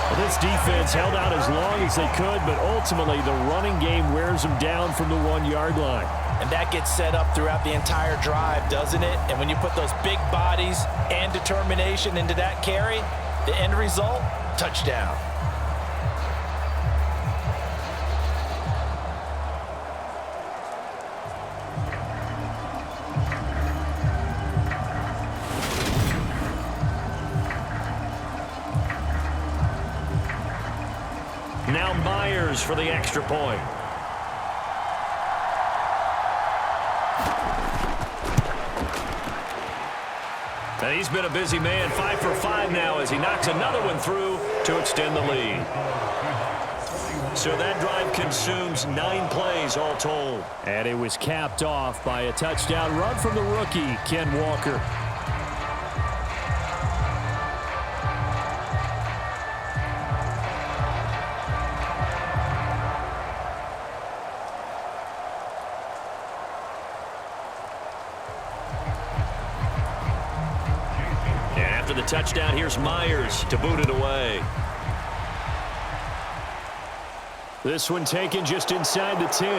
Well, this defense held out as long as they could, but ultimately the running game wears them down from the 1-yard line. And that gets set up throughout the entire drive, doesn't it? And when you put those big bodies and determination into that carry, the end result, touchdown. Now Myers for the extra point. And he's been a busy man, 5 for 5 now as he knocks another one through to extend the lead. So that drive consumes 9 plays all told. And it was capped off by a touchdown run from the rookie, Ken Walker. The touchdown, here's Myers to boot it away. This one taken just inside the 10.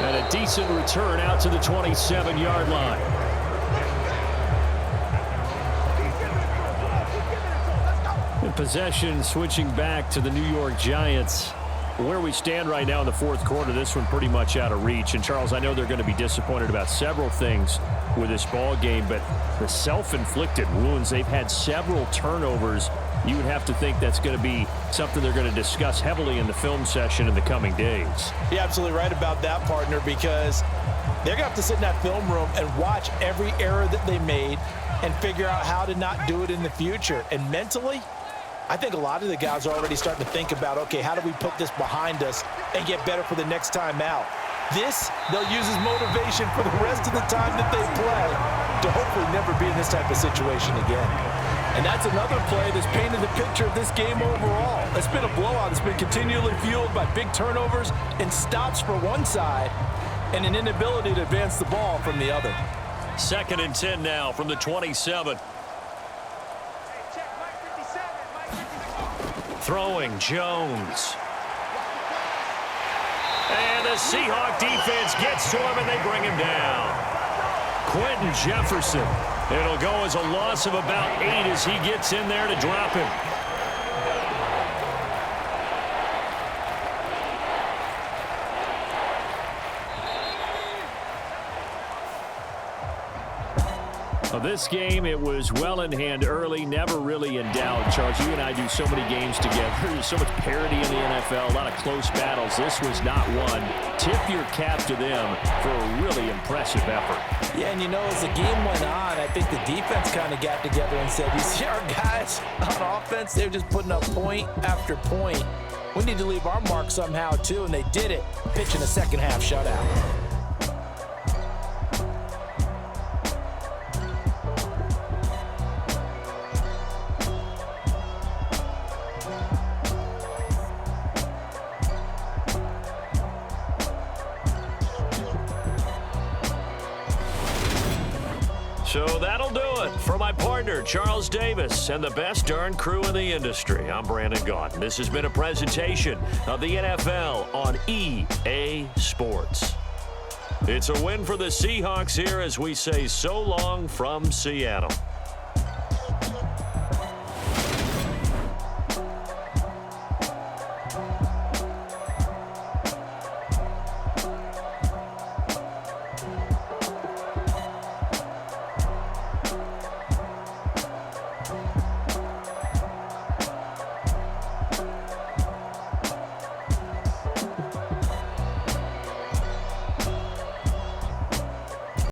And a decent return out to the 27-yard line. The possession switching back to the New York Giants. Where we stand right now in the 4th quarter, this one pretty much out of reach. And, Charles, I know they're going to be disappointed about several things with this ball game, but the self-inflicted wounds, they've had several turnovers. You would have to think that's going to be something they're going to discuss heavily in the film session in the coming days. You're absolutely right about that, partner, because they're going to have to sit in that film room and watch every error that they made and figure out how to not do it in the future. And mentally, I think a lot of the guys are already starting to think about, okay, how do we put this behind us and get better for the next time out? This, they'll use as motivation for the rest of the time that they play to hopefully never be in this type of situation again. And that's another play that's painted the picture of this game overall. It's been a blowout. It's been continually fueled by big turnovers and stops for one side and an inability to advance the ball from the other. 2nd and 10 now from the 27. Throwing Jones. And the Seahawk defense gets to him and they bring him down. Quentin Jefferson. It'll go as a loss of about 8 as he gets in there to drop him. Well, this game, it was well in hand early, never really in doubt. Charles, you and I do so many games together. There's so much parity in the NFL, a lot of close battles. This was not one. Tip your cap to them for a really impressive effort. Yeah, and you know, as the game went on, I think the defense kind of got together and said, you see our guys on offense, they're just putting up point after point. We need to leave our mark somehow, too, and they did it, pitching a second-half shutout. So that'll do it for my partner, Charles Davis, and the best darn crew in the industry. I'm Brandon Gaudin. This has been a presentation of the NFL on EA Sports. It's a win for the Seahawks here as we say so long from Seattle.